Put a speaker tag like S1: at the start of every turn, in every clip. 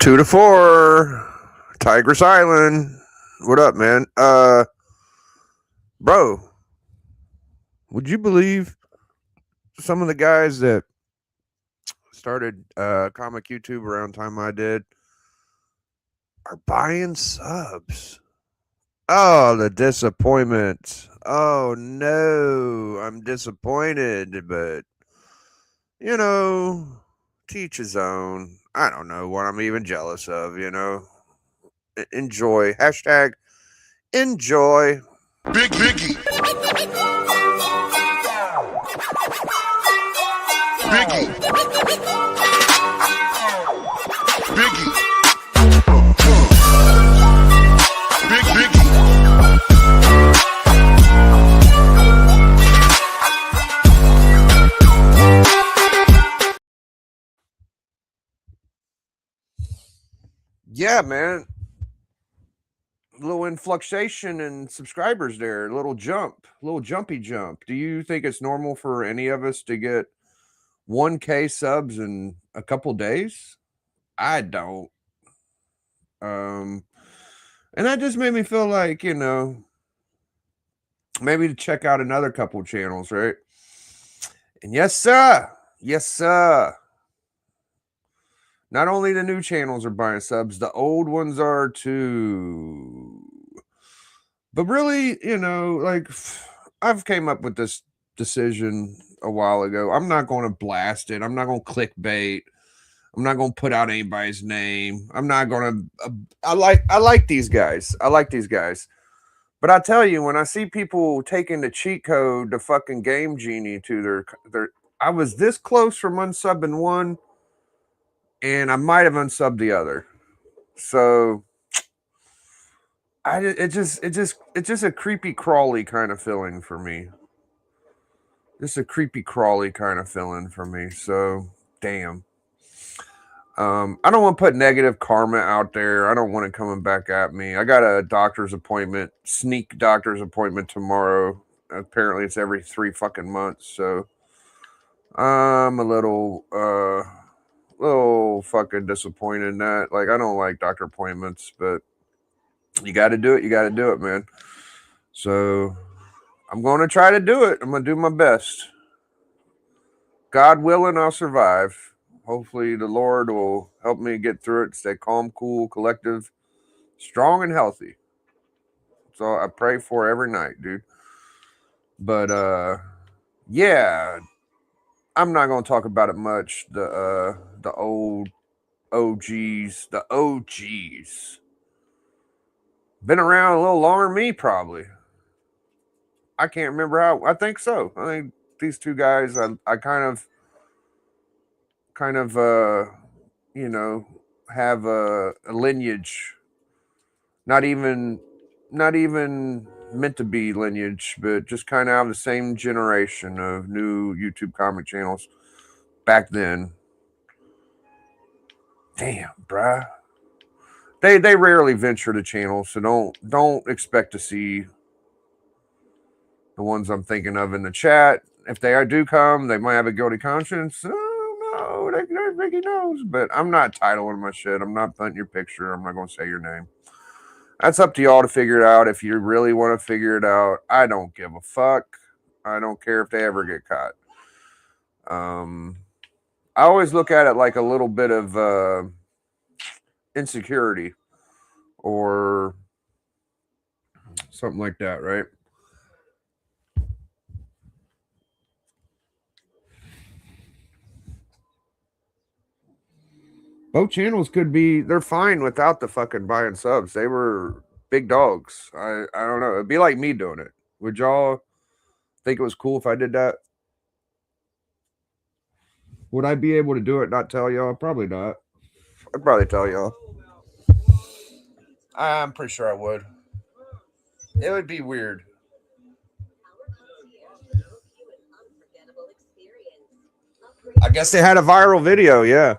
S1: Two to four, Tigress Island. What up, man? Bro, would you believe some of the guys that started comic YouTube around time I did are buying subs? Oh, the disappointment. Oh no, I'm disappointed, but you know, teach his own. I don't know what I'm even jealous of. Enjoy. Hashtag enjoy.
S2: Biggie. Biggie. Biggie. Biggie.
S1: Yeah, man. A little influxation in subscribers there, a little jumpy jump. Do you think it's normal for any of us to get 1K subs in a couple days? I don't. And that just made me feel like, maybe to check out another couple channels, right? And yes, sir. Yes, sir. Not only the new channels are buying subs, the old ones are too. But really, like I've came up with this decision a while ago. I'm not going to blast it. I'm not going to clickbait. I'm not going to put out anybody's name. I'm not going to I like these guys. I like these guys. But I tell you, when I see people taking the cheat code, the fucking Game Genie to their I was this close from unsubbing one, and I might have unsubbed the other. So it's just a creepy crawly kind of feeling for me. Just a creepy crawly kind of feeling for me. So damn. I don't want to put negative karma out there. I don't want it coming back at me. I got a doctor's appointment, sneak doctor's appointment tomorrow. Apparently it's every 3 fucking months. So I'm a little fucking disappointed in that. Like, I don't like doctor appointments, but you got to do it. You got to do it, man. So I'm going to try to do it. I'm going to do my best. God willing, I'll survive. Hopefully the Lord will help me get through it, stay calm, cool, collective, strong, and healthy. That's all I pray for every night, dude. But, yeah, I'm not going to talk about it much. The old OGs, the OGs. Been around a little longer than me, probably. I can't remember how. I think so. I think these two guys, I kind of have a lineage, not even meant to be lineage, but just kind of have the same generation of new YouTube comic channels back then. Damn, bruh. They rarely venture to channels, so don't expect to see the ones I'm thinking of in the chat. If they do come, they might have a guilty conscience. Ricky knows, but I'm not titling my shit. I'm not putting your picture. I'm not going to say your name. That's up to y'all to figure it out. If you really want to figure it out, I don't give a fuck. I don't care if they ever get caught. I always look at it like a little bit of insecurity or something like that, right? Both channels they're fine without the fucking buying subs. They were big dogs. I don't know. It'd be like me doing it. Would y'all think it was cool if I did that? Would I be able to do it, not tell y'all? Probably not. I'd probably tell y'all. I'm pretty sure I would. It would be weird. I guess they had a viral video, yeah.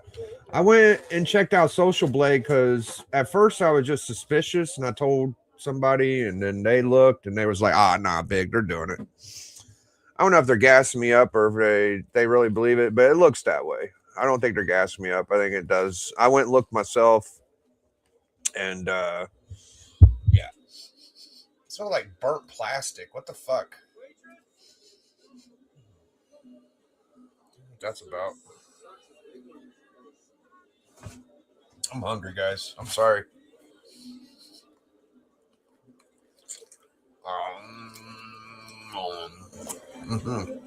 S1: I went and checked out Social Blade because at first I was just suspicious, and I told somebody, and then they looked and they was like, nah, big, they're doing it. I don't know if they're gassing me up or if they really believe it, but it looks that way. I don't think they're gassing me up. I think it does. I went and looked myself, and yeah,
S3: It smelled like burnt plastic. What the fuck?
S1: that's about.
S3: I'm hungry, guys. I'm sorry.
S1: Mhm.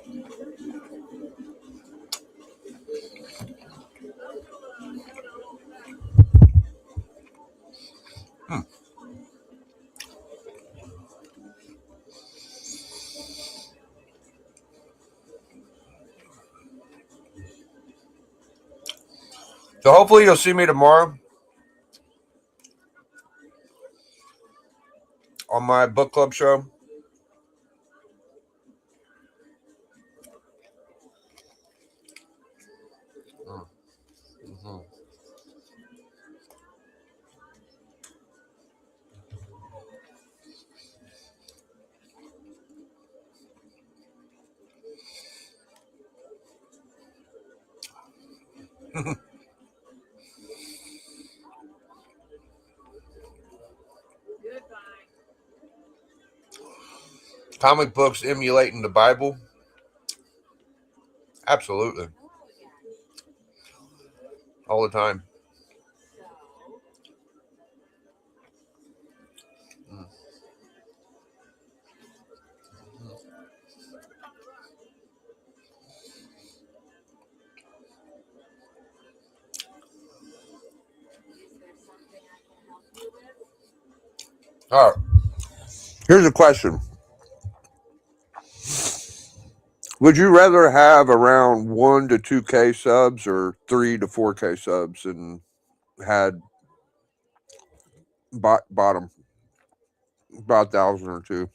S1: So hopefully you'll see me tomorrow on my book club show. Mhm. Comic books emulating the Bible? Absolutely. All the time. Mm. All right. Here's a question. Would you rather have around 1 to 2K subs or 3 to 4K subs and had bottom about 1,000 or two?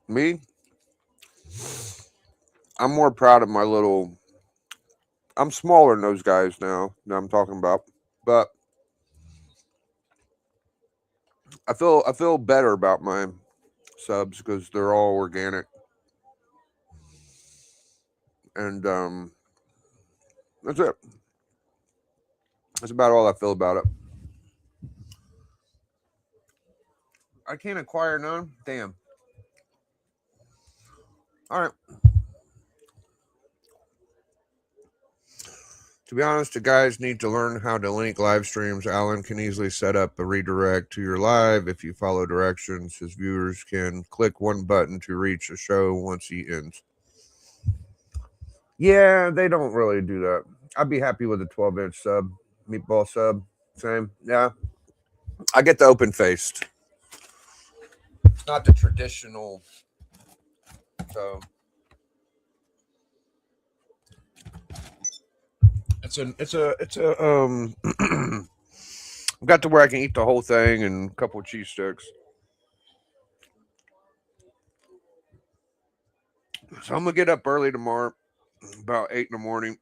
S1: Me, I'm more proud of my little. I'm smaller than those guys now that I'm talking about, but I feel better about my subs because they're all organic, and that's it. That's about all I feel about it. I can't acquire none. Damn. All right. To be honest, the guys need to learn how to link live streams. Alan can easily set up a redirect to your live. If you follow directions, his viewers can click one button to reach a show once he ends. Yeah, they don't really do that. I'd be happy with a 12-inch sub, meatball sub. Same. Yeah. I get the open faced. It's not the traditional. So it's a I've got to where I can eat the whole thing and a couple of cheese sticks. So I'm gonna get up early tomorrow, about 8 in the morning.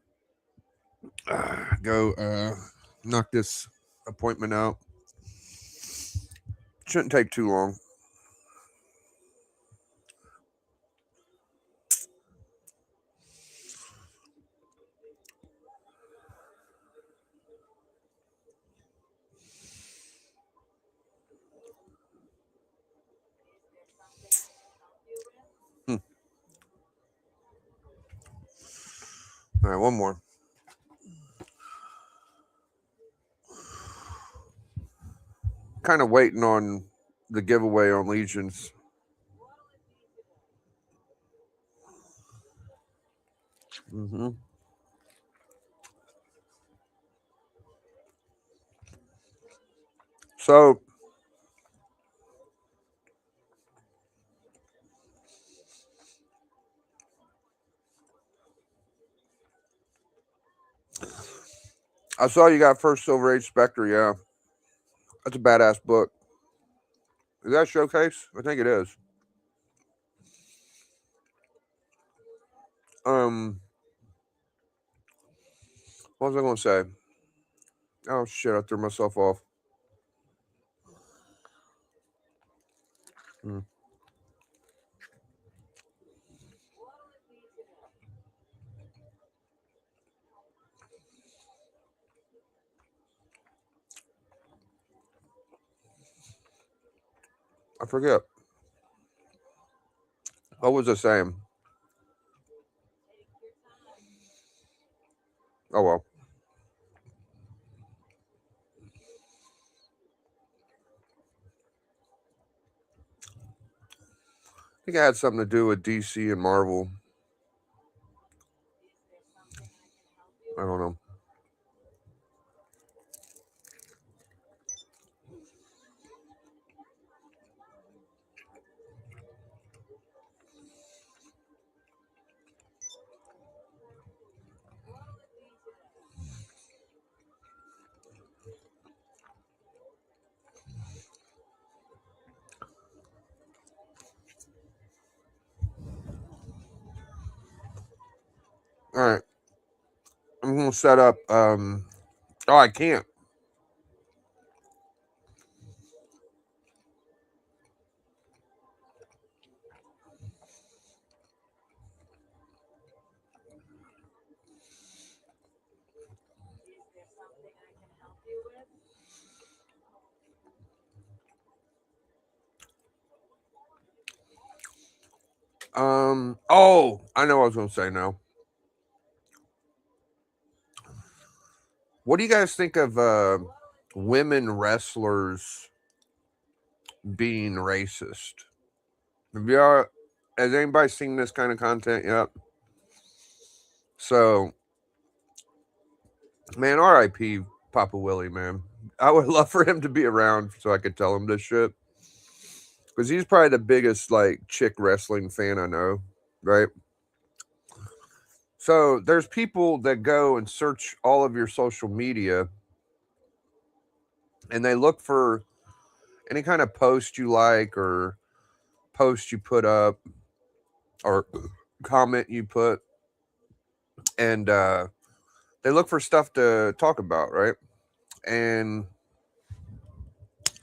S1: Go knock this appointment out. Shouldn't take too long. Hmm. All right, one more. Kind of waiting on the giveaway on Legions. Mm-hmm. So I saw you got First Silver Age Spectre. Yeah, that's a badass book. Is that Showcase? I think it is. What was I going to say? Oh shit! I threw myself off. Hmm. I forget. What was I saying? Oh well. I think it had something to do with DC and Marvel. I don't know. All right. I'm gonna set up. Oh, I can't. Oh, I know what I was gonna say now. What do you guys think of women wrestlers being racist? Has anybody seen this kind of content yet? So, man, R.I.P. Papa Willie, man. I would love for him to be around so I could tell him this shit. Because he's probably the biggest, like, chick wrestling fan I know, right? So, there's people that go and search all of your social media and they look for any kind of post you like or post you put up or comment you put. And they look for stuff to talk about, right? And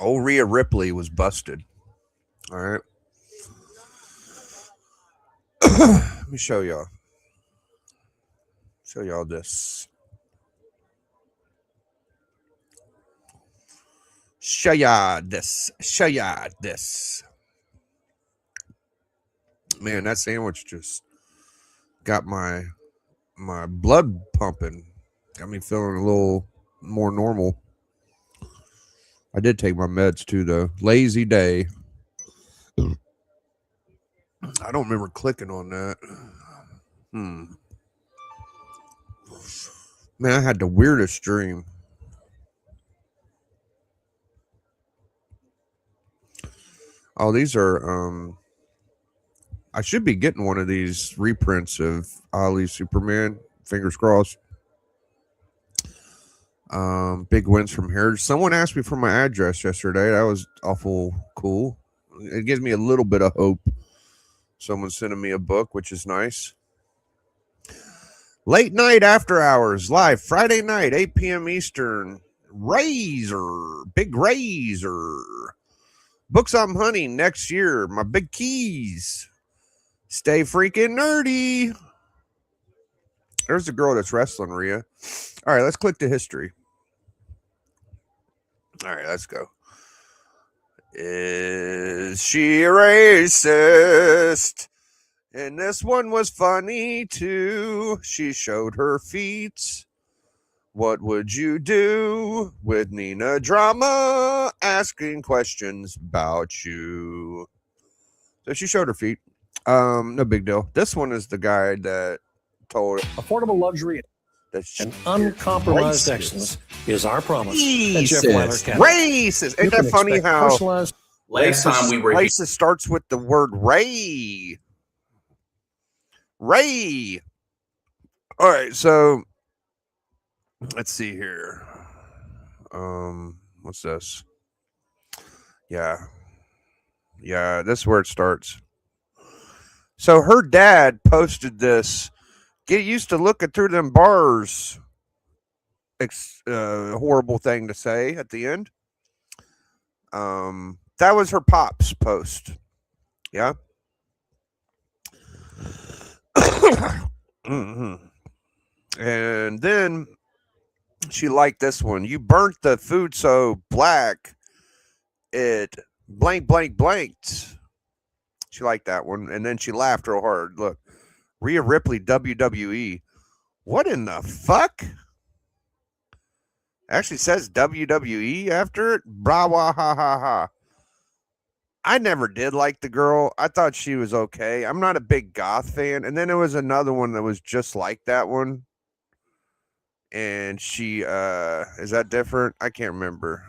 S1: old Rhea Ripley was busted. All right. Let me show y'all. Show y'all this. Show y'all this. Show y'all this. Man, that sandwich just got my blood pumping. Got me feeling a little more normal. I did take my meds too, though. Lazy day. I don't remember clicking on that. Man, I had the weirdest dream. Oh, these are I should be getting one of these reprints of Ali Superman. Fingers crossed. Big wins from here. Someone asked me for my address yesterday. That was awful cool. It gives me a little bit of hope. Someone's sending me a book, which is nice. Late night after hours, live Friday night, 8 p.m. Eastern. Razor, big Razor. Books I'm hunting next year. My big keys. Stay freaking nerdy. There's the girl that's wrestling, Rhea. All right, let's click to history. All right, let's go. Is she racist? And this one was funny too. She showed her feet. What would you do with Nina Drama asking questions about you? So she showed her feet. No big deal. This one is the guy that told
S4: affordable luxury and uncompromised excellence is our promise.
S1: Racist. Ain't that funny how
S5: last time we were
S1: racist starts with the word Ray. Ray. All right, so let's see here. What's this? Yeah, this is where it starts. So her dad posted this. Get used to looking through them bars. Horrible thing to say at the end. That was her pop's post. Yeah. Mm-hmm. And then she liked this one. You burnt the food so black it blank, blank, blanked. She liked that one. And then she laughed real hard. Look, Rhea Ripley, WWE. What in the fuck? Actually says WWE after it. Brava, ha, ha, ha. I never did like the girl. I thought she was okay. I'm not a big goth fan. And then there was another one that was just like that one. And she, is that different? I can't remember.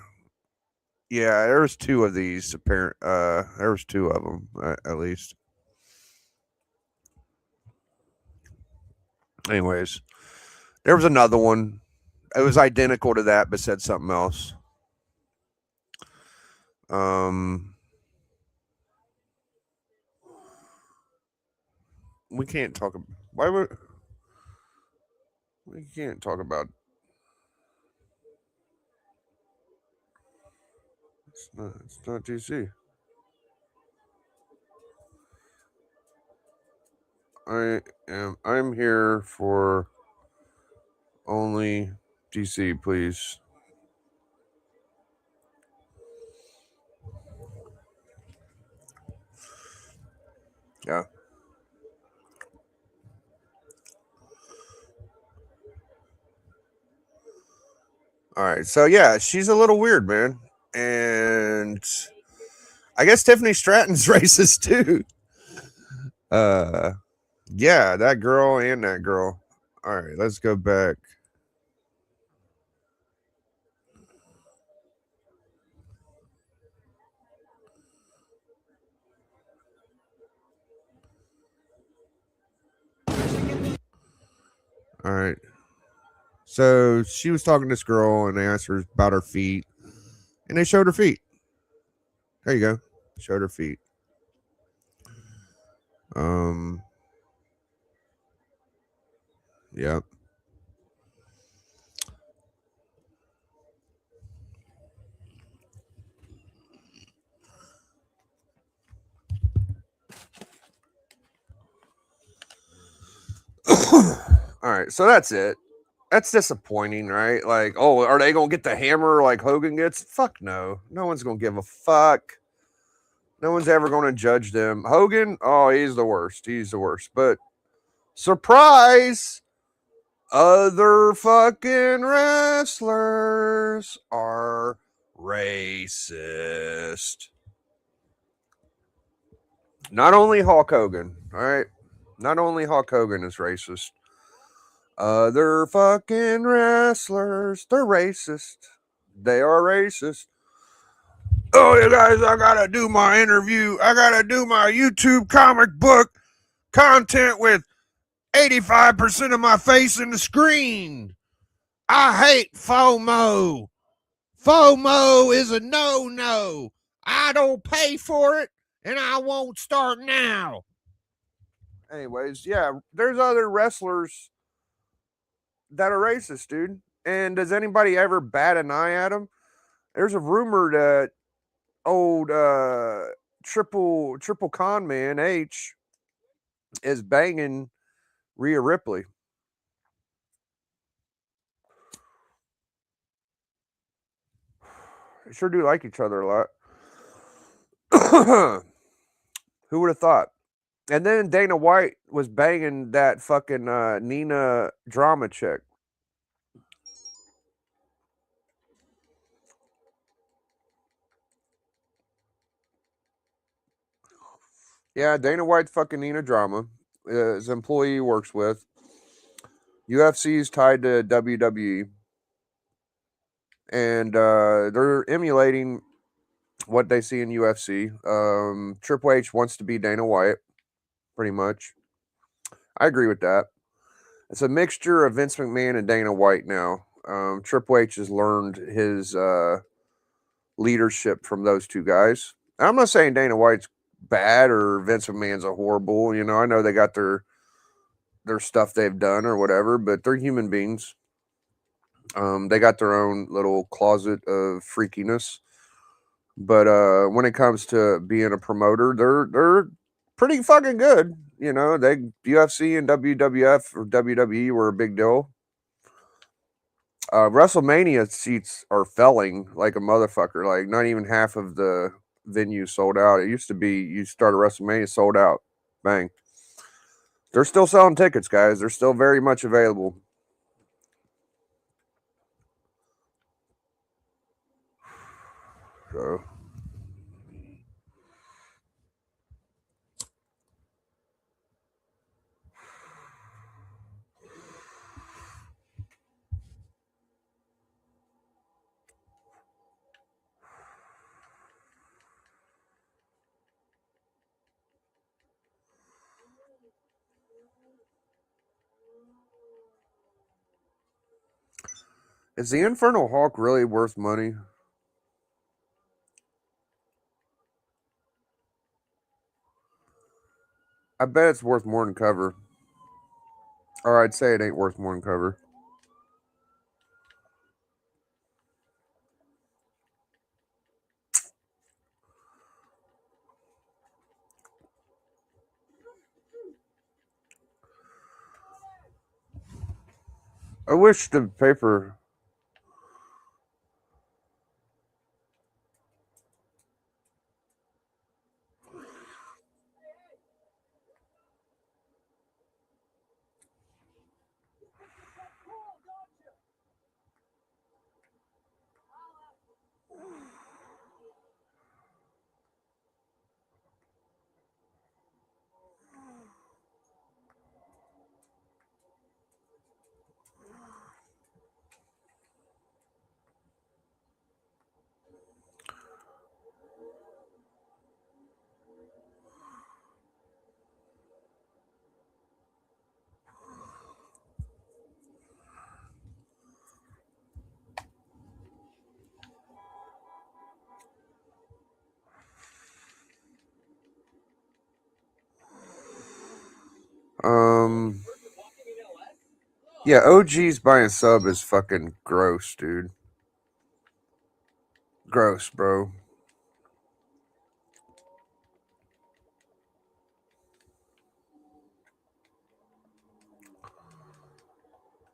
S1: Yeah, there was two of these apparent. There was two of them at least. Anyways, there was another one. It was identical to that, but said something else. We can't talk. Why would we can't talk about? It's not DC. I'm here for only DC, please. Yeah. All right. So yeah, she's a little weird, man. And I guess Tiffany Stratton's racist too. Yeah, that girl and that girl. All right, let's go back. All right. So she was talking to this girl and they asked her about her feet. And they showed her feet. There you go. Showed her feet. Yep. All right, so that's it. That's disappointing, right? Like, oh, are they gonna get the hammer like Hogan gets? Fuck no. No one's gonna give a fuck. No one's ever gonna judge them. Hogan, oh, he's the worst. He's the worst. But surprise, other fucking wrestlers are racist. Not only Hulk Hogan, all right? Not only Hulk Hogan is racist. Other fucking wrestlers, they're racist. They are racist. Oh, you guys, I gotta do my interview. I gotta do my YouTube comic book content with 85% of my face in the screen. I hate FOMO. FOMO is a no-no. I don't pay for it, and I won't start now. Anyways, yeah, there's other wrestlers that are racist, dude. And does anybody ever bat an eye at them? There's a rumor that old triple con man H is banging Rhea Ripley. They sure do like each other a lot. Who would have thought? And then Dana White was banging that fucking Nina drama chick. Yeah, Dana White fucking Nina drama. His employee he works with. UFC is tied to WWE. And they're emulating what they see in UFC. Triple H wants to be Dana White, pretty much. I agree with that. It's a mixture of Vince McMahon and Dana White now. Triple H has learned his leadership from those two guys. And I'm not saying Dana White's bad or Vince McMahon's a horrible. You know, I know they got their stuff they've done or whatever, but they're human beings. They got their own little closet of freakiness. But when it comes to being a promoter, they're pretty fucking good. You know, UFC and WWF or WWE were a big deal. WrestleMania seats are felling like a motherfucker. Like not even half of the venues sold out. It used to be you start a WrestleMania, sold out. Bang. They're still selling tickets, guys. They're still very much available. So is the Infernal Hawk really worth money? I bet it's worth more than cover. Or I'd say it ain't worth more than cover. I wish the paper... Yeah, OG's buying sub is fucking gross, dude. Gross, bro.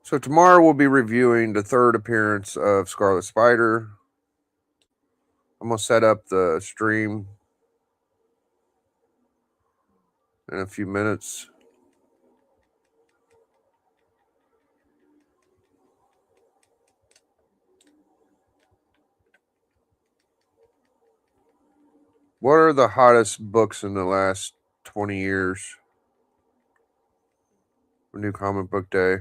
S1: So tomorrow we'll be reviewing the third appearance of Scarlet Spider. I'm going to set up the stream in a few minutes. What are the hottest books in the last 20 years? New Comic Book Day.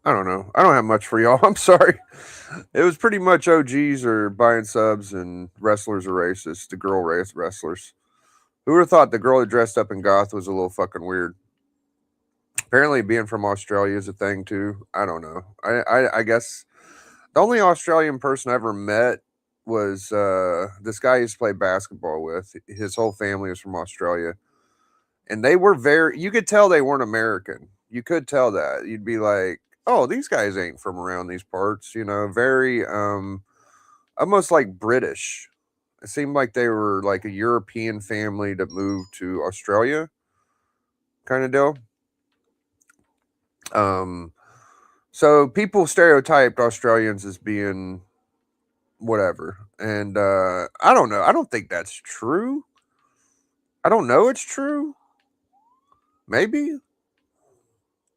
S1: I don't know. I don't have much for y'all. I'm sorry. It was pretty much OGs or buying subs and wrestlers are racist. The girl race wrestlers. Who would have thought the girl that dressed up in goth was a little fucking weird? Apparently being from Australia is a thing too. I don't know. I guess the only Australian person I ever met was this guy I used to play basketball with. His whole family was from Australia. And they were you could tell they weren't American. You could tell that. You'd be like, oh, these guys ain't from around these parts, you know, very almost like British. It seemed like they were like a European family that moved to Australia kind of deal. So people stereotyped Australians as being whatever. And I don't know. I don't think that's true. I don't know it's true. Maybe.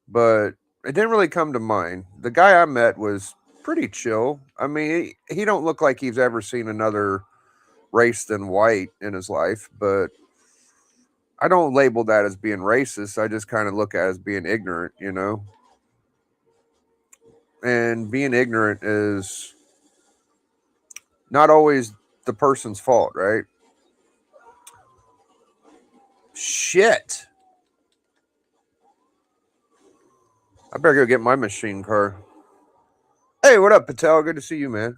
S1: But it didn't really come to mind. The guy I met was pretty chill. I mean, he don't look like he's ever seen another race than white in his life, but I don't label that as being racist. I just kind of look at it as being ignorant, you know? And being ignorant is not always the person's fault, right? Shit. I better go get my machine car. Hey, what up, Patel? Good to see you, man.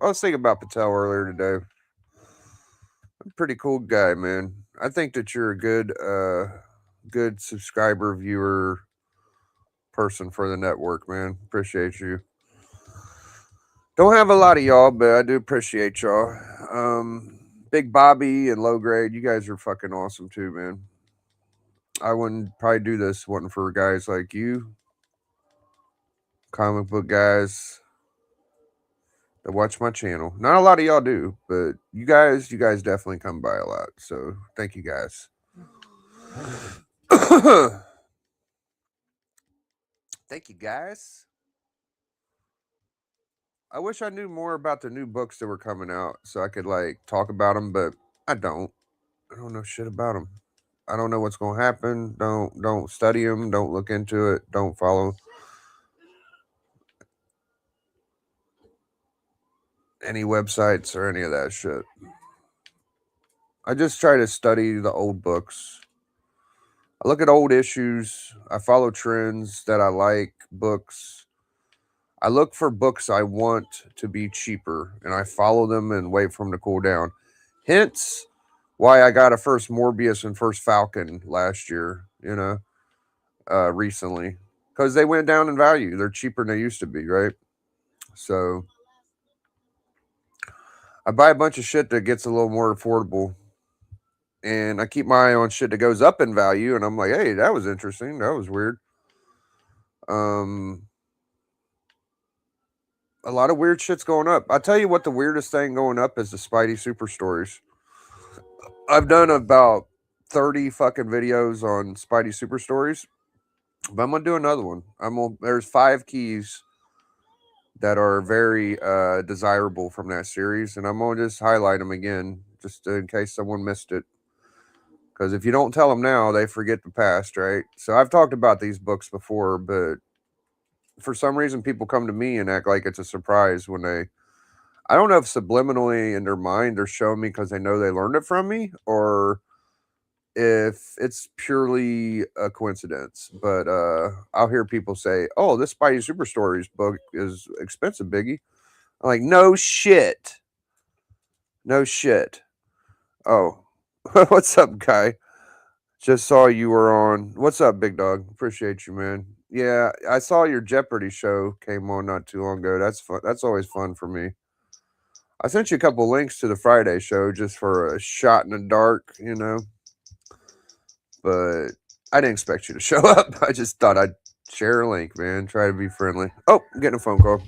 S1: I was thinking about Patel earlier today. I'm a pretty cool guy, man. I think that you're a good subscriber, viewer, person for the network, man. Appreciate you. Don't have a lot of y'all, but I do appreciate y'all. Big Bobby and Low Grade, you guys are fucking awesome too, man. I wouldn't probably do this wasn't for guys like you, comic book guys that watch my channel. Not a lot of y'all do, but you guys definitely come by a lot. So thank you guys. Thank you guys. I wish I knew more about the new books that were coming out so I could like talk about them, but I don't. I don't know shit about them. I don't know what's going to happen. Don't study them. Don't look into it. Don't follow any websites or any of that shit. I just try to study the old books. I look at old issues. I follow trends that I like, books. I look for books I want to be cheaper, and I follow them and wait for them to cool down. Hence why I got a first Morbius and first Falcon last year, recently. Because they went down in value. They're cheaper than they used to be, right? So I buy a bunch of shit that gets a little more affordable. And I keep my eye on shit that goes up in value. And I'm like, hey, that was interesting. That was weird. A lot of weird shit's going up. I'll tell you what the weirdest thing going up is the Spidey Super Stories. I've done about 30 fucking videos on Spidey Super Stories. But I'm going to do another one. There's 5 keys that are very desirable from that series. And I'm going to just highlight them again, just in case someone missed it. Because if you don't tell them now, they forget the past, right? So I've talked about these books before, but for some reason, people come to me and act like it's a surprise when I don't know if subliminally in their mind they're showing me because they know they learned it from me, or if it's purely a coincidence. But I'll hear people say, oh, this Spidey Super Stories book is expensive, Biggie. I'm like, no shit. No shit. Oh, what's up, guy? Just saw you were on. What's up, big dog? Appreciate you, man. Yeah, I saw your Jeopardy show came on not too long ago. That's fun. That's always fun for me. I sent you a couple links to the Friday show just for a shot in the dark, But I didn't expect you to show up. I just thought I'd share a link, man. Try to be friendly. Oh, I'm getting a phone call.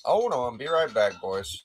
S1: Hold on. Be right back, boys.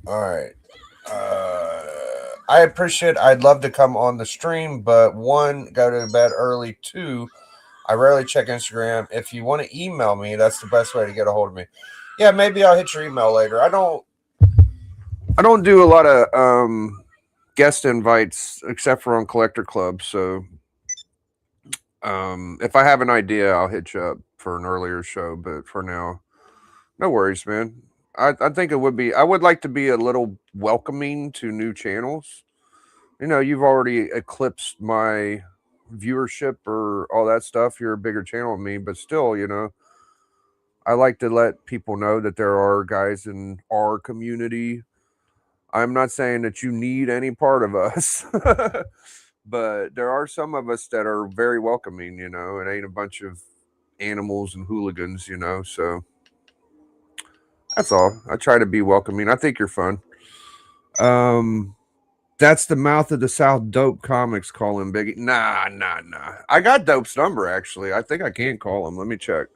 S1: All right. I'd love to come on the stream, but 1, go to bed early. 2, I rarely check Instagram. If you want to email me, that's the best way to get a hold of me. Yeah, maybe I'll hit your email later. I don't do a lot of guest invites except for on Collector Club. So if I have an idea, I'll hit you up for an earlier show. But for now, no worries, man. I think it would be. I would like to be a little welcoming to new channels. You know, you've already eclipsed my viewership or all that stuff. You're a bigger channel than me, but still, you know, I like to let people know that there are guys in our community. I'm not saying that you need any part of us, but there are some of us that are very welcoming, you know. It ain't a bunch of animals and hooligans, you know. So that's all. I try to be welcoming. I think you're fun. That's the Mouth of the South Dope Comics calling Biggie. Nah. I got Dope's number, actually. I think I can call him. Let me check.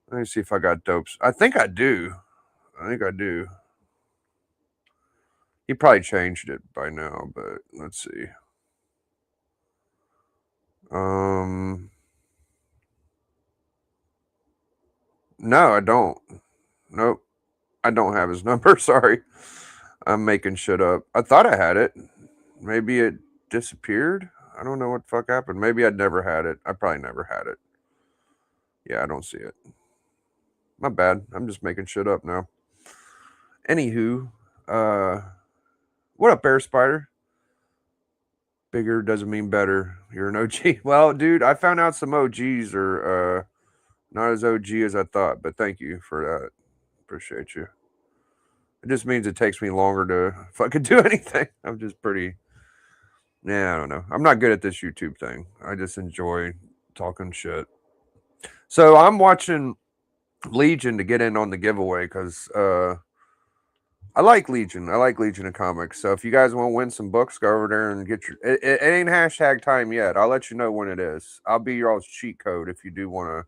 S1: Let me see if I got Dope's. I think I do. He probably changed it by now, but let's see. No, I don't. Nope. I don't have his number. Sorry. I'm making shit up. I thought I had it. Maybe it disappeared. I don't know what the fuck happened. Maybe I'd never had it. I probably never had it. Yeah, I don't see it. My bad. I'm just making shit up now. Anywho, what up, Bear Spider? Bigger doesn't mean better. You're an OG. Well, dude, I found out some OGs are not as OG as I thought, but thank you for that. Appreciate you. It just means it takes me longer to fucking do anything. I'm just pretty... Yeah, I don't know. I'm not good at this YouTube thing. I just enjoy talking shit. So I'm watching Legion to get in on the giveaway because I like Legion. I like Legion of Comics. So if you guys want to win some books, go over there and get your... It ain't hashtag time yet. I'll let you know when it is. I'll be your all's cheat code if you do want to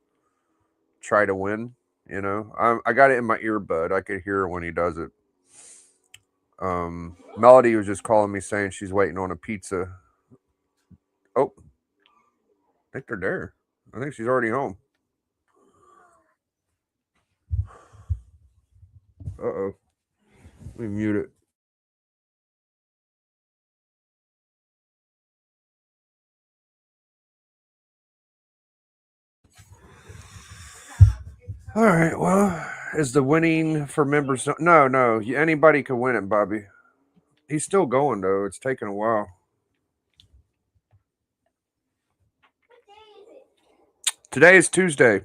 S1: try to win. You know, I got it in my earbud. I could hear when he does it. Melody was just calling me saying she's waiting on a pizza. Oh, I think they're there. I think she's already home. Uh-oh. Let me mute it. All right, well, is the winning for members... No. Anybody can win it, Bobby. He's still going, though. It's taking a while. Today is Tuesday.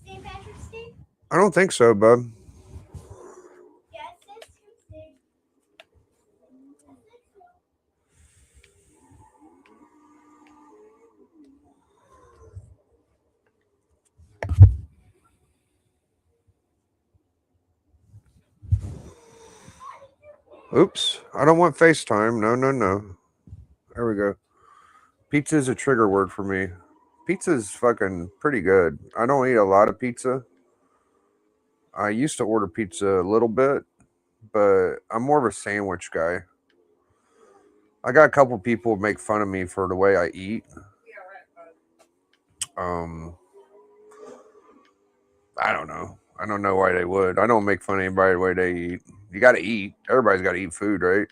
S6: St. Patrick's Day?
S1: I don't think so, bub.
S6: Yes, it's Tuesday.
S1: Oops. I don't want FaceTime. No. There we go. Pizza is a trigger word for me. Pizza's fucking pretty good. I don't eat a lot of pizza. I used to order pizza a little bit, but I'm more of a sandwich guy. I got a couple people make fun of me for the way I eat. I don't know. I don't know why they would. I don't make fun of anybody the way they eat. You got to eat. Everybody's got to eat food, right?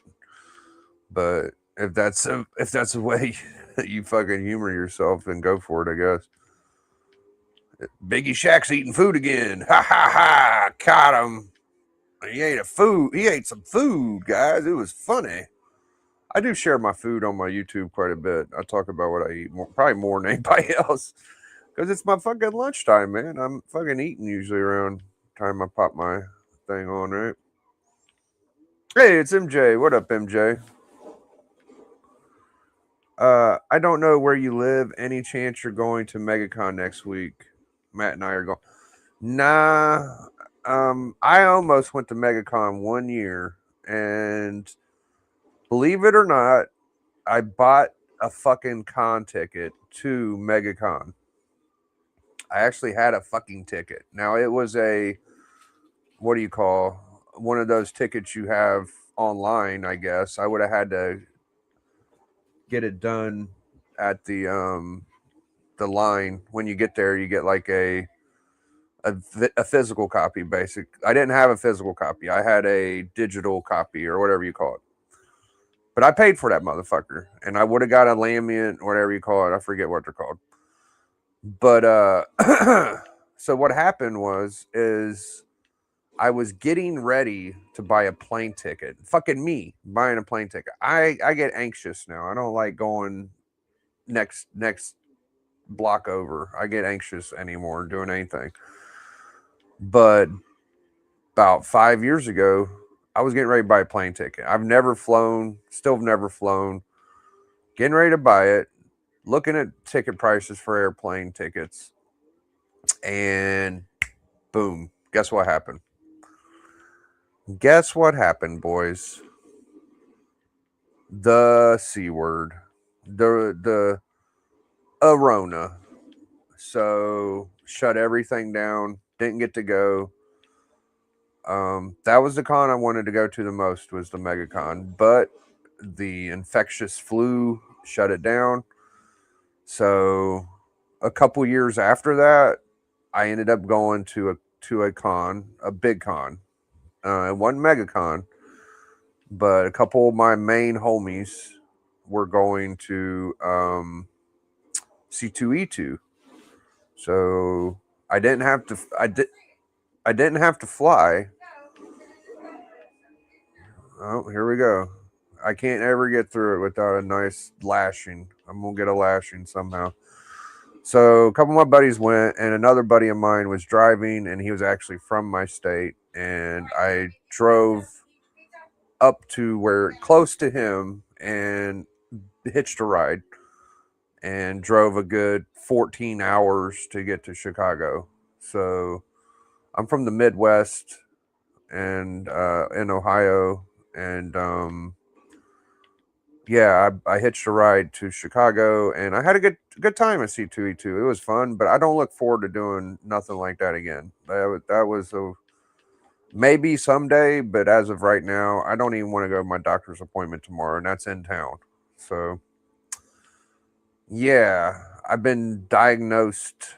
S1: But if that's a way you fucking humor yourself, then go for it, I guess. Biggie Shaq's eating food again. Ha ha ha! Caught him. He ate some food, guys. It was funny. I do share my food on my YouTube quite a bit. I talk about what I eat, probably more than anybody else, because it's my fucking lunchtime, man. I'm fucking eating usually around the time I pop my thing on, right? Hey, it's MJ. What up, MJ? I don't know where you live. Any chance you're going to MegaCon next week? Matt and I are going. Nah. I almost went to MegaCon 1 year, and believe it or not, I bought a fucking con ticket to MegaCon. I actually had a fucking ticket. Now, it was what do you call, one of those tickets you have online, I guess. I would have had to get it done at the line. When you get there, you get like a physical copy, basic. I didn't have a physical copy. I had a digital copy or whatever you call it. But I paid for that motherfucker, and I would have got a lanyard or whatever you call it. I forget what they're called. But So what happened is I was getting ready to buy a plane ticket. Fucking me buying a plane ticket. I get anxious now. I don't like going next block over. I get anxious anymore doing anything. But about 5 years ago, I was getting ready to buy a plane ticket. I've never flown, still have never flown. Getting ready to buy it, looking at ticket prices for airplane tickets, and boom, guess what happened? Guess what happened, boys? The C word. The Arona. So shut everything down. Didn't get to go. That was the con I wanted to go to the most, was the MegaCon, but the infectious flu shut it down. So a couple years after that, I ended up going to a con, a big con. It wasn't MegaCon, but a couple of my main homies were going to C2E2. So I didn't have to fly. Oh, here we go. I can't ever get through it without a nice lashing. I'm going to get a lashing somehow. So a couple of my buddies went, and another buddy of mine was driving, and he was actually from my state. And I drove up to where, close to him, and hitched a ride and drove a good 14 hours to get to Chicago. So I'm from the Midwest and in Ohio. And yeah, I hitched a ride to Chicago, and I had a good time at C2E2. It was fun, but I don't look forward to doing nothing like that again. That was a maybe someday, but as of right now, I don't even want to go to my doctor's appointment tomorrow, and that's in town. So yeah, I've been diagnosed,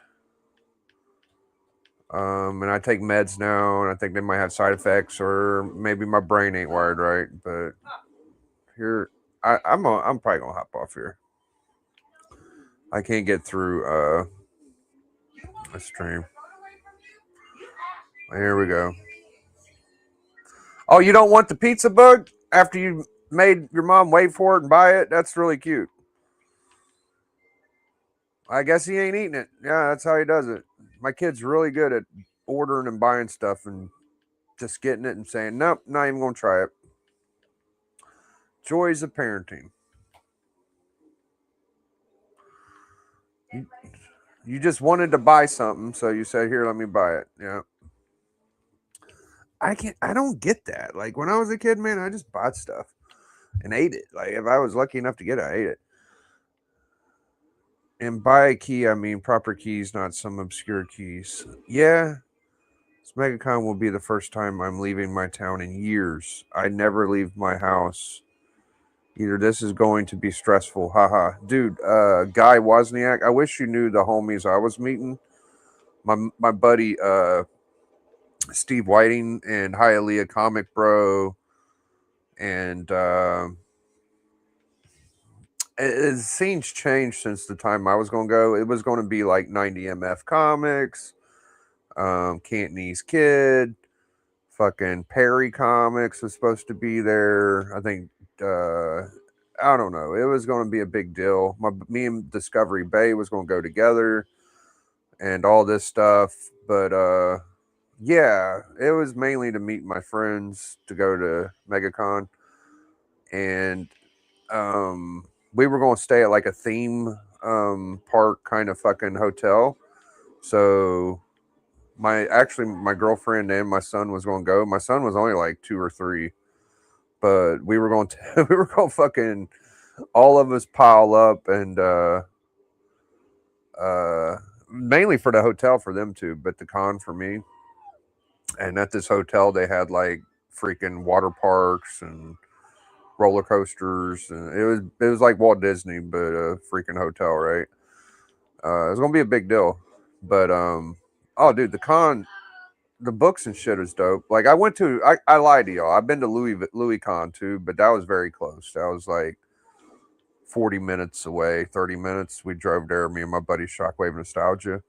S1: and I take meds now, and I think they might have side effects, or maybe my brain ain't wired right. But here, I'm probably gonna hop off here. I can't get through a stream. Here we go. Oh, you don't want the pizza bug after you made your mom wait for it and buy it? That's really cute. I guess he ain't eating it. Yeah, that's how he does it. My kid's really good at ordering and buying stuff and just getting it and saying, nope, not even going to try it. Joys of parenting. You just wanted to buy something, so you said, here, let me buy it. Yeah. I don't get that. Like, when I was a kid, man, I just bought stuff and ate it. Like, if I was lucky enough to get it, I ate it. And by a key, I mean proper keys, not some obscure keys. Yeah, this MegaCon will be the first time I'm leaving my town in years. I never leave my house. Either this is going to be stressful. Haha. Dude, Guy Wozniak, I wish you knew the homies I was meeting. My buddy, Steve Whiting and Hialeah Comic Bro, and it's scenes changed since the time I was going to go. It was going to be like 90 MF Comics, Cantonese Kid, fucking Perry Comics was supposed to be there. I think, I don't know. It was going to be a big deal. Me and Discovery Bay was going to go together and all this stuff. But, yeah, it was mainly to meet my friends to go to MegaCon. And, we were going to stay at like a theme park kind of fucking hotel. So my girlfriend and my son was going to go. My son was only like 2 or 3, but we were going to fucking all of us pile up and mainly for the hotel for them too, but the con for me. And at this hotel they had like freaking water parks and roller coasters, and it was like Walt Disney, but a freaking hotel, right? It was gonna be a big deal, but oh, dude, the books and shit is dope. Like I lied to y'all. I've been to Louis Con too, but that was very close. That was like 40 minutes away, 30 minutes. We drove there, me and my buddy Shockwave Nostalgia,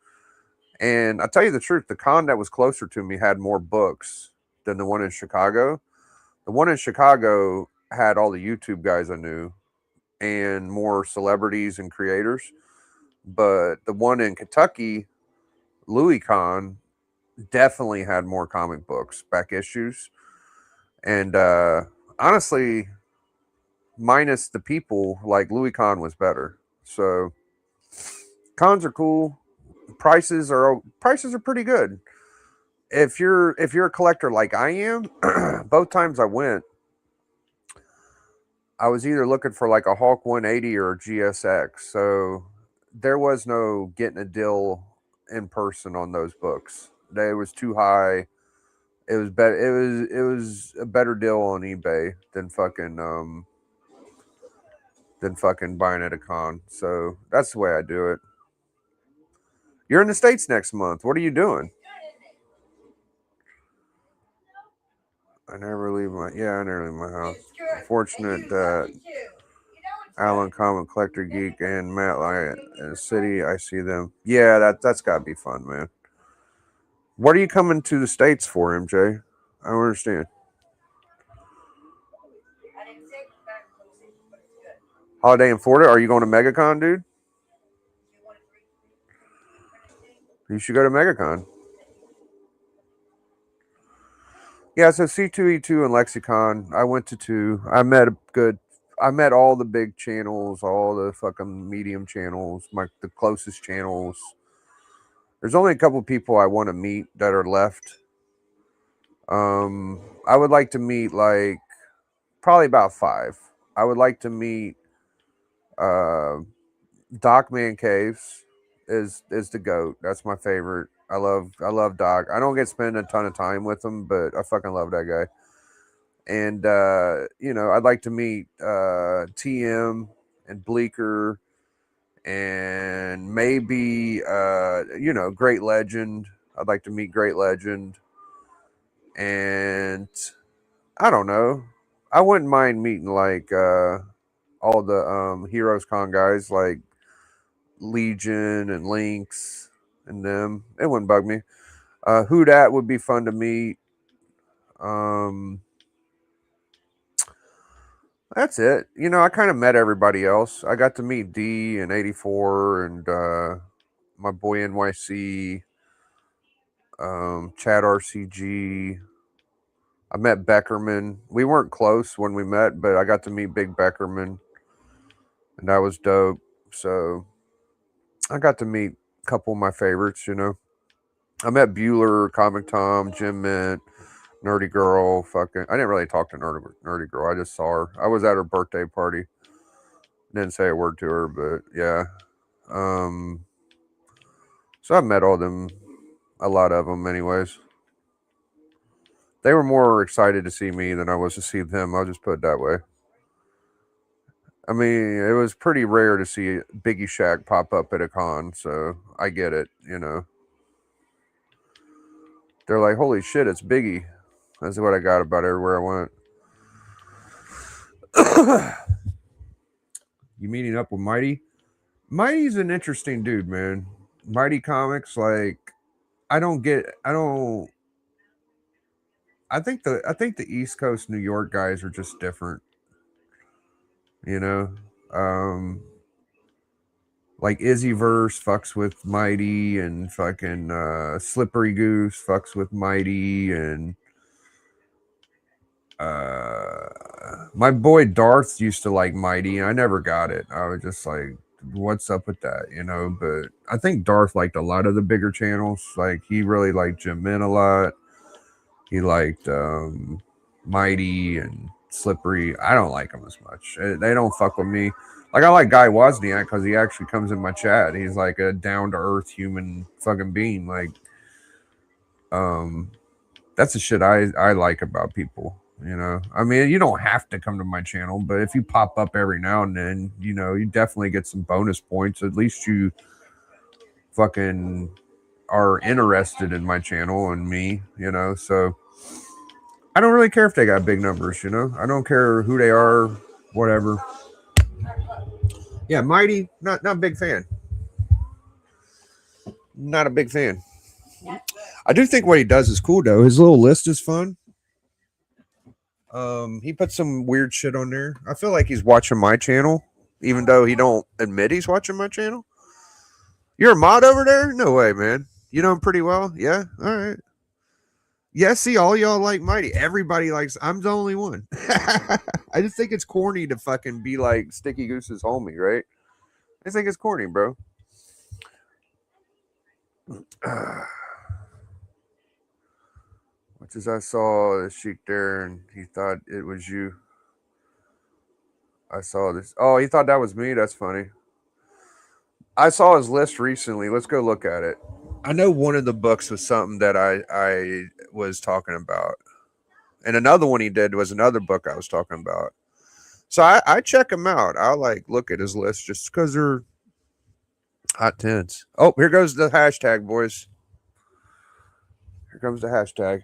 S1: And I tell you the truth, the con that was closer to me had more books than the one in Chicago. The one in Chicago had all the YouTube guys I knew and more celebrities and creators. But the one in Kentucky, LouisCon, definitely had more comic books, back issues. And honestly, minus the people, like LouisCon was better. So cons are cool. Prices are pretty good. If you're a collector like I am, both times I went, I was either looking for like a Hulk 180 or a GSX. So there was no getting a deal in person on those books. It was too high. It was better. It was a better deal on eBay than fucking buying at a con. So that's the way I do it. You're in the States next month. What are you doing? I never leave my house. Fortunate that Alan, Comic Collector Geek, and Matt Lyon in the city, I see them. Yeah, that's got to be fun, man. What are you coming to the States for, MJ? I don't understand. Holiday in Florida? Are you going to MegaCon, dude? You should go to MegaCon. Yeah, so C2E2 and Lexicon. I went to 2. I met all the big channels, all the fucking medium channels, the closest channels. There's only a couple people I want to meet that are left. I would like to meet like probably about 5. I would like to meet Doc Man Caves is the GOAT. That's my favorite. I love Doc. I don't get to spend a ton of time with him, but I fucking love that guy. And I'd like to meet TM and Bleecker and maybe Great Legend. I'd like to meet Great Legend. And I don't know. I wouldn't mind meeting like all the Heroes Con guys like Legion and Lynx and them. It wouldn't bug me. Who Dat would be fun to meet. That's it. I kind of met everybody else. I got to meet D and 84 and my boy NYC, Chad RCG. I met Beckerman. We weren't close when we met, but I got to meet Big Beckerman, and that was dope. So I got to meet a couple of my favorites, I met Bueller, Comic Tom, Jim Mint, Nerdy Girl. I didn't really talk to Nerdy Girl. I just saw her. I was at her birthday party. Didn't say a word to her, but yeah. So I met all them, a lot of them anyways. They were more excited to see me than I was to see them. I'll just put it that way. I mean, it was pretty rare to see Biggie Shack pop up at a con, so I get it, They're like, holy shit, it's Biggie. That's what I got about everywhere I went. You meeting up with Mighty? Mighty's an interesting dude, man. Mighty Comics, like, I think the East Coast New York guys are just different. Like Izzyverse fucks with Mighty, and fucking Slippery Goose fucks with Mighty, and my boy Darth used to like Mighty, and I never got it. I was just like, what's up with that, But I think Darth liked a lot of the bigger channels. Like, he really liked Jim Min a lot. He liked Mighty and Slippery. I don't like them as much. They don't fuck with me. Like, I like Guy Wozniak because he actually comes in my chat. He's like a down-to-earth human fucking being. Like, that's the shit I like about people, I mean, you don't have to come to my channel, but if you pop up every now and then, you definitely get some bonus points. At least you fucking are interested in my channel and me, so I don't really care if they got big numbers, I don't care who they are, whatever. Yeah, Mighty, not a big fan. Not a big fan. I do think what he does is cool though. His little list is fun. He put some weird shit on there. I feel like he's watching my channel, even though he don't admit he's watching my channel. You're a mod over there? No way, man. You know him pretty well? Yeah? All right. Yeah, see, all y'all like Mighty. Everybody likes, I'm the only one. I just think it's corny to fucking be like Sticky Goose's homie, right? I just think it's corny, bro. Much as I saw the Sheik there and he thought it was you. I saw this. Oh, he thought that was me. That's funny. I saw his list recently. Let's go look at it. I know one of the books was something that I was talking about. And another one he did was another book I was talking about. So I check him out. I'll like look at his list just because they're hot tens. Oh, here goes the hashtag, boys. Here comes the hashtag.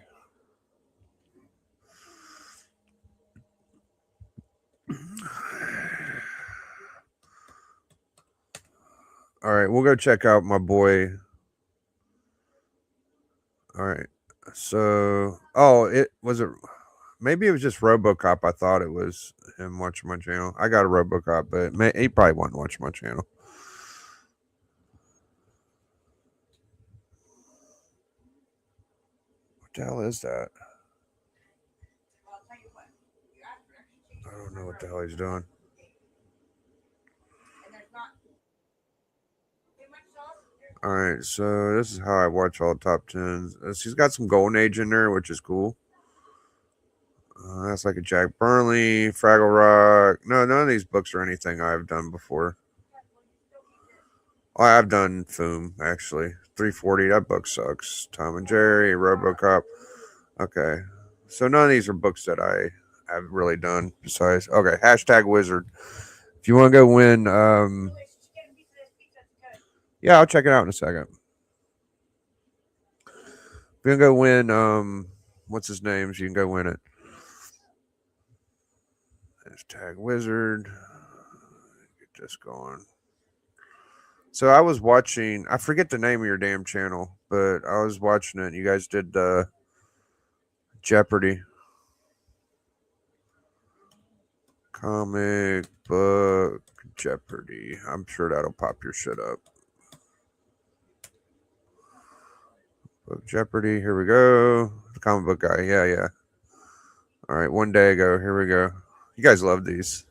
S1: All right, we'll go check out my boy. All right. So, maybe it was just RoboCop. I thought it was him watching my channel. I got a RoboCop, but he probably wasn't watching my channel. What the hell is that? I don't know what the hell he's doing. All right, so this is how I watch all top 10s. She's got some Golden Age in there, which is cool. That's like a Jack Burnley, Fraggle Rock. No, none of these books are anything I've done before. Oh, I've done Foom, actually. 340, that book sucks. Tom and Jerry, RoboCop. Okay, so none of these are books that I have really done besides. Okay, hashtag Wizard. If you want to go win... yeah, I'll check it out in a second. If you can go win, what's his name? So you can go win it. Hashtag Wizard. Get this going. So I was watching, I forget the name of your damn channel, but I was watching it. You guys did Jeopardy. Comic book Jeopardy. I'm sure that'll pop your shit up. Book Jeopardy. Here we go. The comic book guy. Yeah. All right. One day ago. Here we go. You guys love these.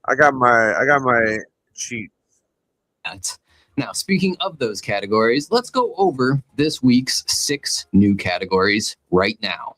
S1: I got my cheat.
S7: Now, speaking of those categories, let's go over this week's 6 new categories right now.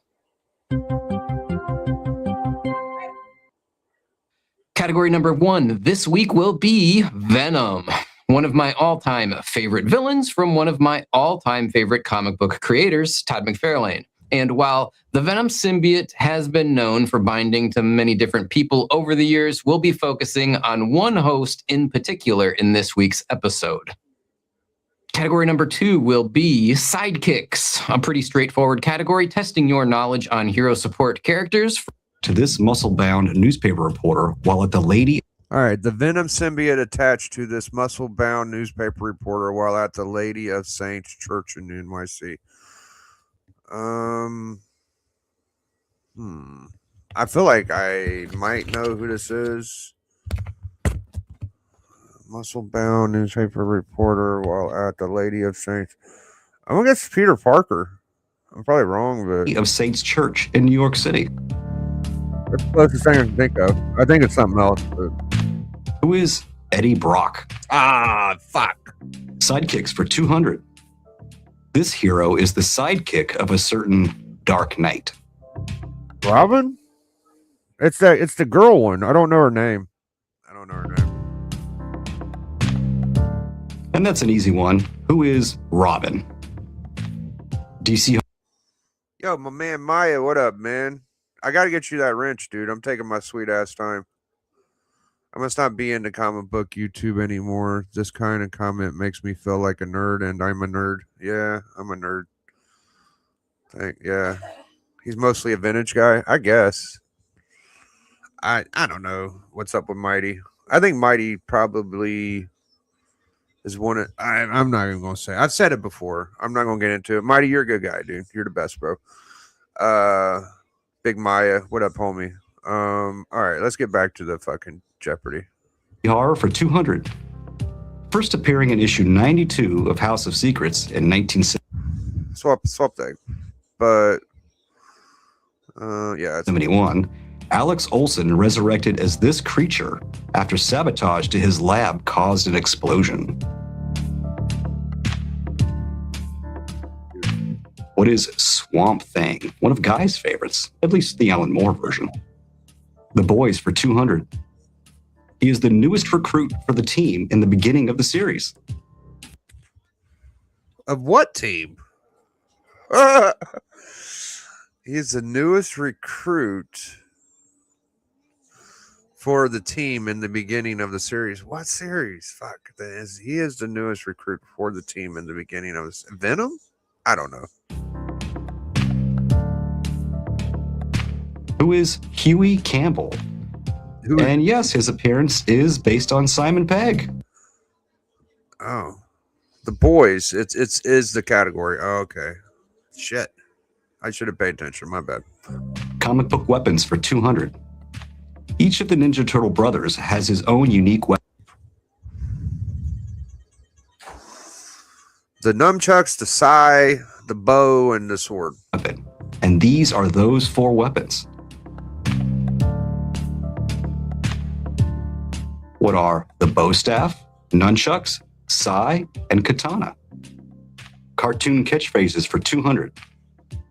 S7: Category number 1 this week will be Venom, one of my all-time favorite villains from one of my all-time favorite comic book creators, Todd McFarlane. And while the Venom symbiote has been known for binding to many different people over the years, we'll be focusing on one host in particular in this week's episode. Category number 2 will be Sidekicks, a pretty straightforward category testing your knowledge on hero support characters.
S8: To this muscle-bound newspaper reporter while at the Lady...
S1: All right, the Venom symbiote attached to this muscle-bound newspaper reporter while at the Lady of Saints Church in NYC. I feel like I might know who this is. Muscle-bound newspaper reporter while at the Lady of Saints. I'm gonna guess Peter Parker. I'm probably wrong, but
S8: of Saints Church in New York City.
S1: That's the closest thing I can think of. I think it's something else. But...
S8: Who is Eddie Brock?
S1: Ah, fuck.
S8: Sidekicks for 200. This hero is the sidekick of a certain Dark Knight.
S1: Robin? It's the girl one. I don't know her name.
S8: And that's an easy one. Who is Robin? DC.
S1: Yo, my man Maya, what up, man? I gotta get you that wrench, dude. I'm taking my sweet ass time. I must not be into comic book YouTube anymore. This kind of comment makes me feel like a nerd, and I'm a nerd. Yeah, I'm a nerd. Yeah. He's mostly a vintage guy, I guess. I don't know what's up with Mighty. I think Mighty probably is one of I'm not even gonna say. I've said it before. I'm not gonna get into it. Mighty, you're a good guy, dude. You're the best, bro. Big Maya, what up, homie? All right, let's get back to the fucking Jeopardy.
S8: Horror for 200. First appearing in issue 92 of House of Secrets in 1970.
S1: Swap that. But yeah, it's
S8: 71, Alex Olson resurrected as this creature after sabotage to his lab caused an explosion. What is Swamp Thing? One of Guy's favorites, at least the Alan Moore version. The Boys for 200. He is the newest recruit for the team in the beginning of the series.
S1: of what team? He's the newest recruit for the team in the beginning of the series. What series? Fuck. He is the newest recruit for the team in the beginning of this. Venom? I don't know.
S8: Who is Huey Campbell? And yes, his appearance is based on Simon Pegg.
S1: Oh, The Boys. It's is the category. Oh, okay. Shit. I should have paid attention. My bad.
S8: Comic book weapons for 200. Each of the Ninja Turtle brothers has his own unique weapon.
S1: The nunchucks, the sai, the bow, and the sword.
S8: And these are those 4 weapons. What are the bow staff, nunchucks, sai, and katana? Cartoon catchphrases for 200.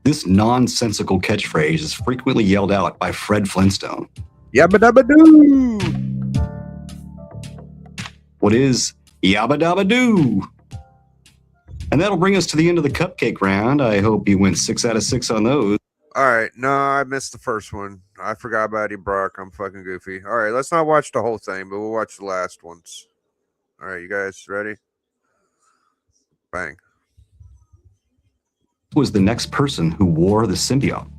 S8: This nonsensical catchphrase is frequently yelled out by Fred Flintstone.
S1: Yabba dabba doo!
S8: What is yabba dabba doo? And that'll bring us to the end of the cupcake round. I hope you went 6 out of 6 on those.
S1: All right. No, I missed the first one. I forgot about Eddie Brock. I'm fucking goofy. All right. Let's not watch the whole thing, but we'll watch the last ones. All right. You guys ready? Bang.
S8: Who was the next person who wore the symbiote?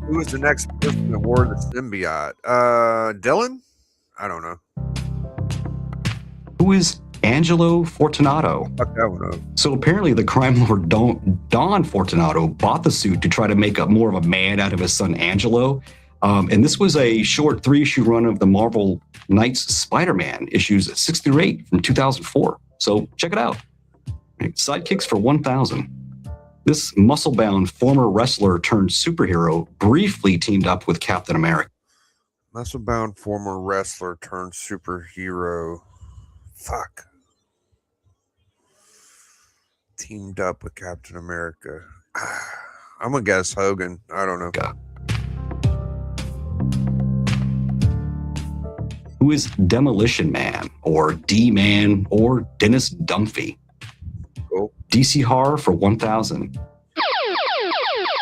S1: Who was the next person that wore the symbiote? Dylan? I don't know.
S8: Who is Angelo Fortunato?
S1: Fuck that one up.
S8: So apparently the crime lord Don Fortunato bought the suit to try to make more of a man out of his son Angelo. And this was a short 3-issue run of the Marvel Knights Spider-Man issues 6 through 8 from 2004. So check it out. Sidekicks for 1,000. This muscle-bound former wrestler turned superhero briefly teamed up with Captain America.
S1: Muscle-bound former wrestler turned superhero. Fuck. Teamed up with Captain America. I'm gonna guess Hogan. I don't know.
S8: Who is Demolition Man, or D-Man, or Dennis Dunphy?
S1: Cool.
S8: DC Horror for 1,000.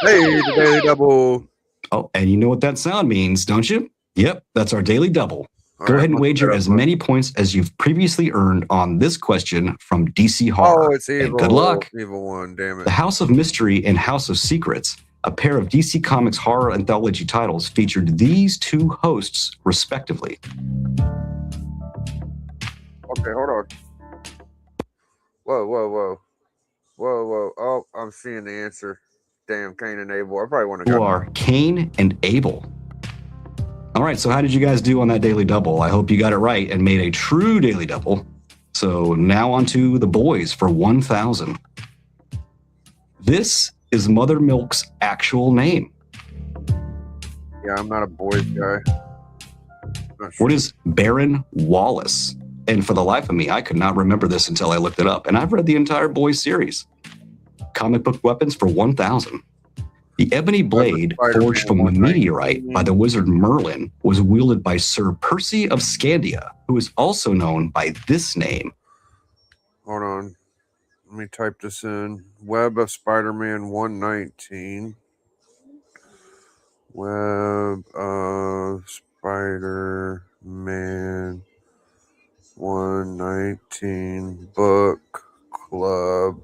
S1: Hey, the Daily Double.
S8: Oh, and you know what that sound means, don't you? Yep, that's our Daily Double. Go ahead and wager as many points as you've previously earned on this question from DC Horror.
S1: Oh, it's evil.
S8: And good luck.
S1: Evil one, damn it.
S8: The House of Mystery and House of Secrets, a pair of DC Comics horror anthology titles, featured these 2 hosts, respectively.
S1: Okay, hold on. Whoa. Oh, I'm seeing the answer. Damn, Cain and Abel. I probably want to
S8: Who
S1: go.
S8: are Cain and Abel. All right, so how did you guys do on that Daily Double? I hope you got it right and made a true Daily Double. So now on to the boys for 1,000. This is Mother Milk's actual name.
S1: Yeah, I'm not a boys guy. Not sure.
S8: What is Baron Wallace? And for the life of me, I could not remember this until I looked it up. And I've read the entire boys series. Comic book weapons for 1,000. The ebony blade, forged from a meteorite by the wizard Merlin, was wielded by Sir Percy of Scandia, who is also known by this name.
S1: Hold on. Let me type this in. Web of Spider-Man 119. Web of Spider-Man 119 book club.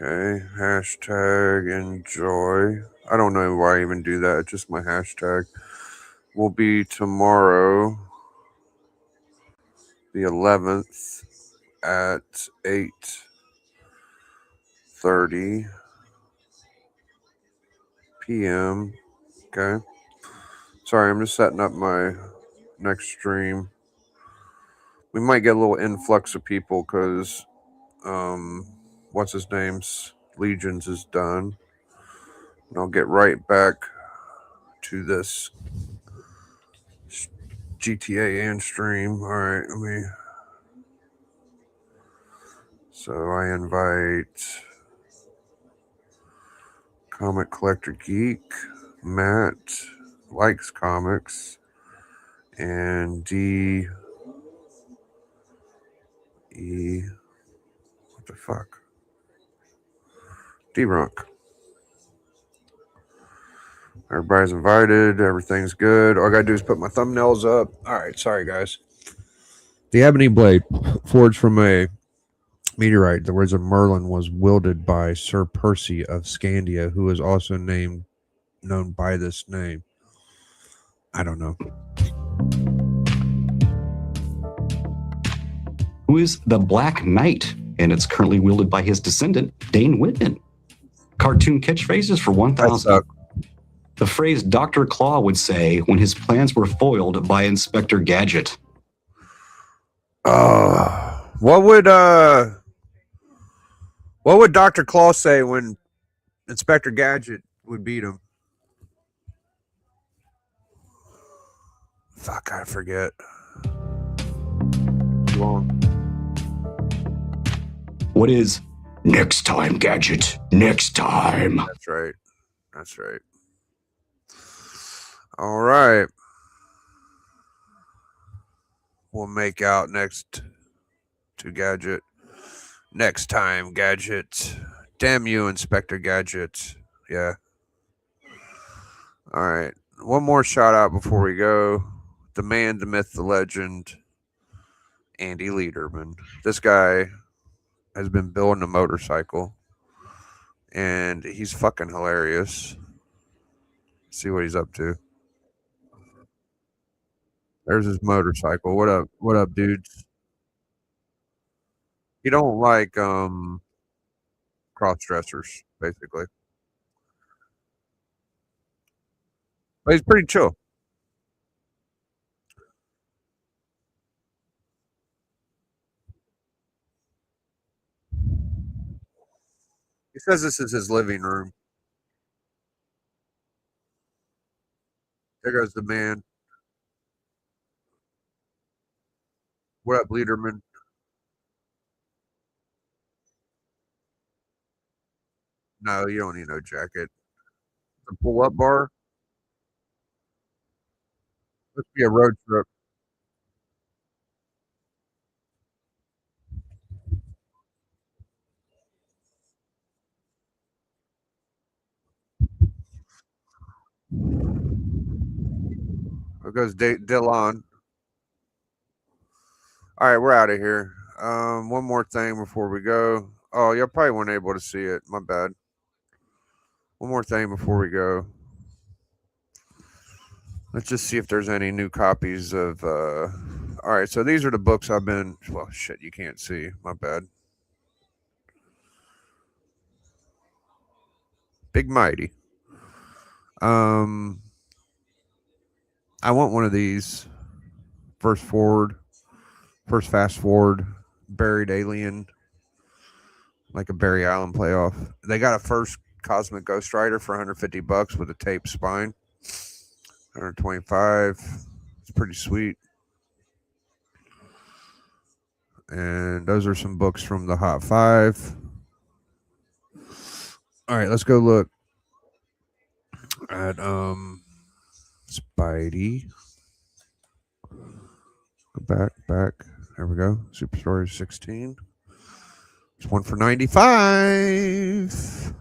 S1: Okay. hashtag enjoy. I don't know why I even do that. It's just my hashtag. Will be tomorrow, the 11th at 8:30 p.m. Okay. Sorry, I'm just setting up my next stream. We might get a little influx of people because what's his name's Legions is done. And I'll get right back to this GTA and stream. All right, let me. So I invite Comic Collector Geek, Matt likes comics, and D. E. What the fuck? D-Runk. Everybody's invited. Everything's good. All I gotta do is put my thumbnails up. All right, sorry guys. The ebony blade, forged from a meteorite, the words of Merlin, was wielded by Sir Percy of Scandia, who is also known by this name. I don't know.
S8: Who is the Black Knight, and it's currently wielded by his descendant, Dane Whitman. Cartoon catchphrases for 1,000. The phrase Dr. Claw would say when his plans were foiled by Inspector Gadget.
S1: What would Dr. Claw say when Inspector Gadget would beat him? Fuck, I forget. Too long.
S8: What is next time, Gadget? Next time.
S1: That's right. That's right. All right. We'll make out next to Gadget. Next time, Gadget. Damn you, Inspector Gadget. Yeah. All right. One more shout out before we go. The man, the myth, the legend, Andy Lederman. This guy has been building a motorcycle, and he's fucking hilarious. See what he's up to. There's his motorcycle. What up? What up, dudes? He don't like cross dressers, basically. But he's pretty chill. He says this is his living room. There goes the man. What up, Lederman? No, you don't need no jacket. The pull-up bar. Must be a road trip. There goes Dylan. All right, we're out of here. One more thing before we go. Oh, y'all probably weren't able to see it. My bad. One more thing before we go. Let's just see if there's any new copies of. All right, so these are the books I've been. Well, shit, you can't see. My bad. Big Mighty. I want one of these. First fast forward, buried alien, like a Barry Allen playoff. They got a first Cosmic Ghost Rider for $150 with a taped spine. 125. It's pretty sweet. And those are some books from the Hot Five. All right, let's go look at Spidey. Go back. There we go. Superstore 16. It's one for 95.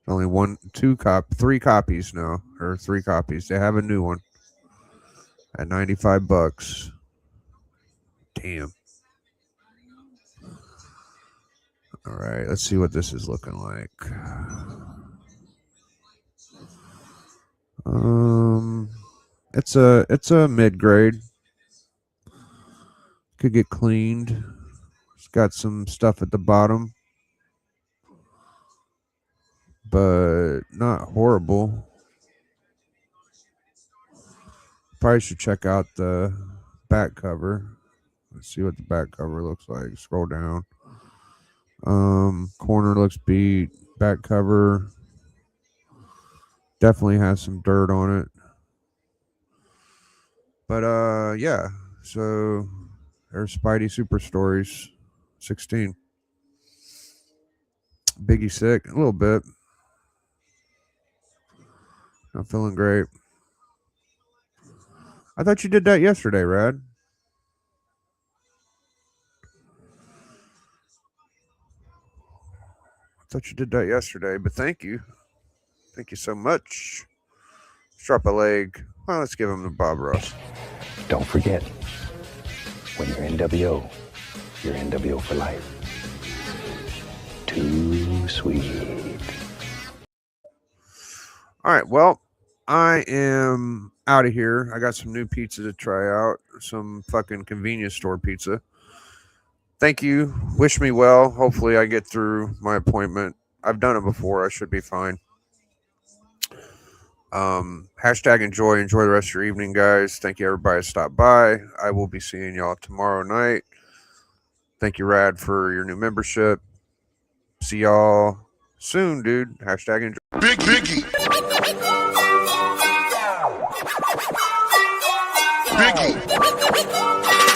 S1: Only three copies now, or 3 copies. They have a new one at $95. Damn. All right, let's see what this is looking like. It's a mid grade. Could get cleaned. It's got some stuff at the bottom, but not horrible. Probably should check out the back cover. Let's see what the back cover looks like. Scroll down. Corner looks beat. Back cover definitely has some dirt on it. But yeah. So there's Spidey Super Stories 16. Biggie sick a little bit. Not feeling great. I thought you did that yesterday, Rad. I thought you did that yesterday, but thank you. Thank you so much. Let's drop a leg. Well, let's give him to Bob Ross.
S9: Don't forget, when you're NWO, you're NWO for life. Too sweet.
S1: All right, well, I am out of here. I got some new pizza to try out. Some fucking convenience store pizza. Thank you. Wish me well. Hopefully I get through my appointment. I've done it before. I should be fine. Hashtag enjoy the rest of your evening, guys. Thank you everybody that stopped by. I will be seeing y'all tomorrow night. Thank you, Rad, for your new membership. See y'all soon, dude. Hashtag enjoy.
S2: Big Biggie. Biggie.